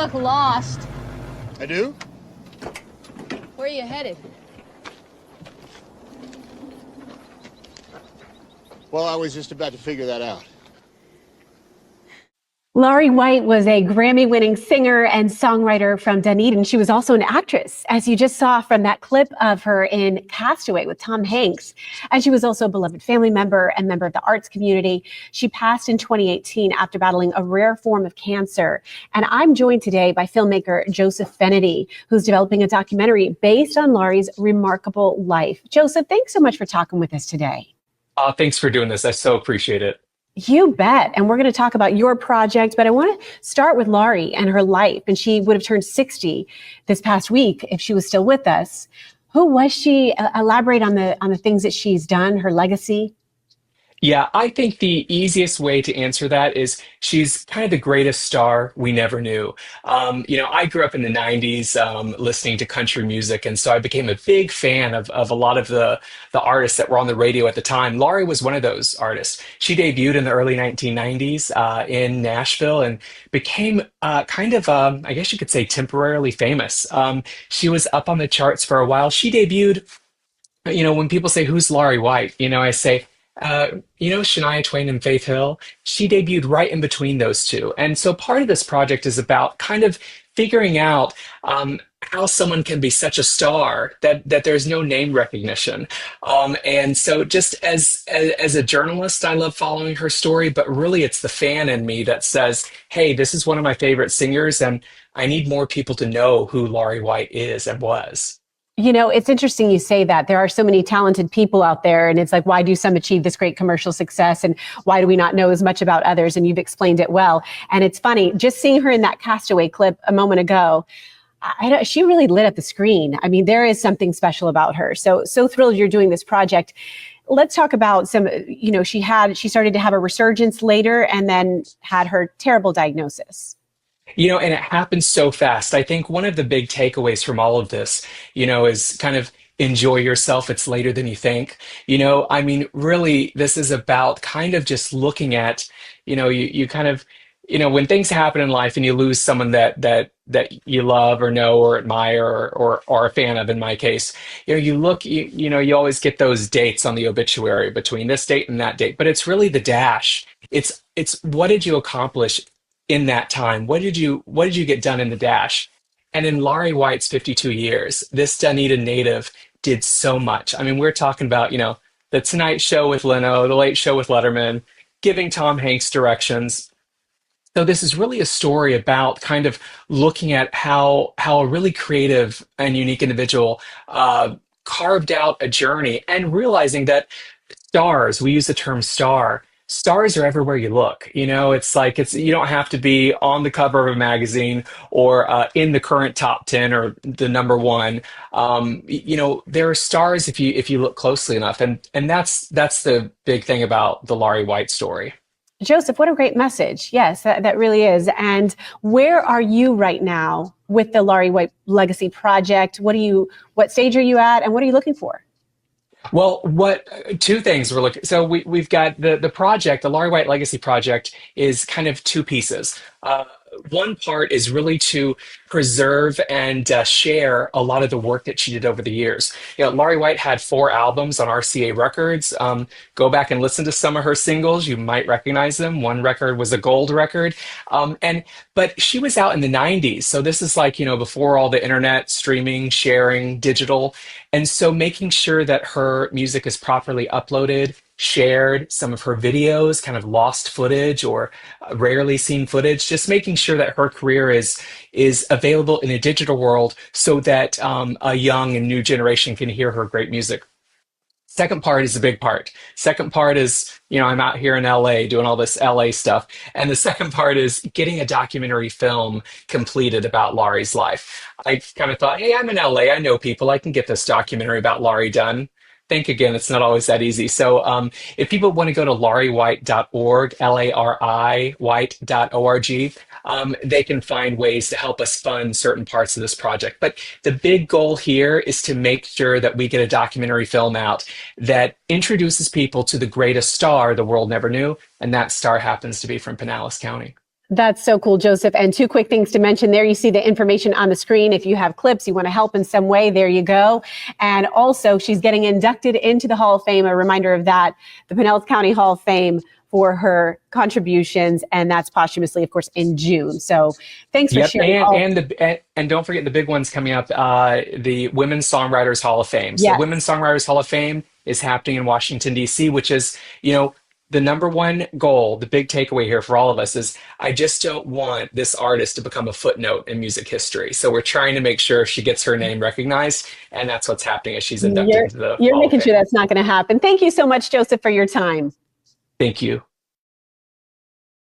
look lost. I do? Where are you headed? Well, I was just about to figure that out. Lari White was a Grammy-winning singer and songwriter from Dunedin. She was also an actress, as you just saw from that clip of her in Castaway with Tom Hanks. And she was also a beloved family member and member of the arts community. She passed in 2018 after battling a rare form of cancer. And I'm joined today by filmmaker Joseph Fenity, who's developing a documentary based on Lari's remarkable life. Joseph, thanks so much for talking with us today. Thanks for doing this. I so appreciate it. You bet. And we're going to talk about your project, but I want to start with Lari and her life. And she would have turned 60 this past week if she was still with us. Who was she? Elaborate on the things that she's done, her legacy. Yeah, I think the easiest way to answer that is she's kind of the greatest star we never knew. I grew up in the 90s listening to country music, and so I became a big fan of a lot of the artists that were on the radio at the time. Lari was one of those artists. She debuted in the early 1990s in Nashville and became I guess you could say, temporarily famous. She was up on the charts for a while. She debuted, when people say, who's Lari White? I say, Shania Twain and Faith Hill, she debuted right in between those two. And so part of this project is about kind of figuring out how someone can be such a star that there's no name recognition. And so just as a journalist, I love following her story, but really it's the fan in me that says, hey, this is one of my favorite singers, and I need more people to know who Lari White is and was. It's interesting you say that. There are so many talented people out there, and it's like, why do some achieve this great commercial success, and why do we not know as much about others? And you've explained it well. And it's funny, just seeing her in that Castaway clip a moment ago, she really lit up the screen. I mean, there is something special about her. So thrilled you're doing this project. Let's talk about some, she started to have a resurgence later and then had her terrible diagnosis. And it happens so fast. I think one of the big takeaways from all of this, is kind of enjoy yourself. It's later than you think. Really, this is about kind of just looking at, you kind of, when things happen in life and you lose someone that you love or know or admire or are a fan of, in my case, you look, you always get those dates on the obituary between this date and that date, but it's really the dash. It's what did you accomplish in that time? What did you get done in the dash? And in Lari White's 52 years, this Dunedin native did so much. We're talking about, the Tonight Show with Leno, the Late Show with Letterman, giving Tom Hanks directions. So this is really a story about kind of looking at how a really creative and unique individual carved out a journey, and realizing that stars, we use the term stars are everywhere you look. It's like, you don't have to be on the cover of a magazine or in the current top 10 or the number one. There are stars if you look closely enough, and that's the big thing about the Lari White story. Joseph, what a great message. Yes, that really is. And where are you right now with the Lari White Legacy Project? What stage are you at, and what are you looking for? Well, two things we're looking. So we've got the project, the Lari White Legacy Project, is kind of two pieces. One part is really to preserve and share a lot of the work that she did over the years. Lari White had 4 albums on RCA Records. Go back and listen to some of her singles. You might recognize them. One record was a gold record. But she was out in the 90s. So this is like, before all the internet, streaming, sharing, digital. And so making sure that her music is properly uploaded, shared, some of her videos, kind of lost footage or rarely seen footage, just making sure that her career is available in a digital world so that a young and new generation can hear her great music. Second part is the big part. Second part is, I'm out here in LA doing all this LA stuff. And the second part is getting a documentary film completed about Lari's life. I kind of thought, hey, I'm in LA. I know people. I can get this documentary about Lari done. Think again, it's not always that easy. So if people want to go to lariwhite.org, Lari white.org, they can find ways to help us fund certain parts of this project. But the big goal here is to make sure that we get a documentary film out that introduces people to the greatest star the world never knew, and that star happens to be from Pinellas County. That's so cool, Joseph. And two quick things to mention there. You see the information on the screen. If you have clips, you want to help in some way, there you go. And also, she's getting inducted into the Hall of Fame. A reminder of that, the Pinellas County Hall of Fame, for her contributions, and that's posthumously, of course, in June. So thanks for sharing. And don't forget the big ones coming up, the Women's Songwriters Hall of Fame. So Yes. Women's Songwriters Hall of Fame is happening in Washington, D.C., which is, the number one goal, the big takeaway here for all of us is I just don't want this artist to become a footnote in music history. So we're trying to make sure she gets her name recognized, and that's what's happening as she's inducted into the You're Hall of making sure Fame. that's not going to happen. Thank you so much, Joseph, for your time. Thank you.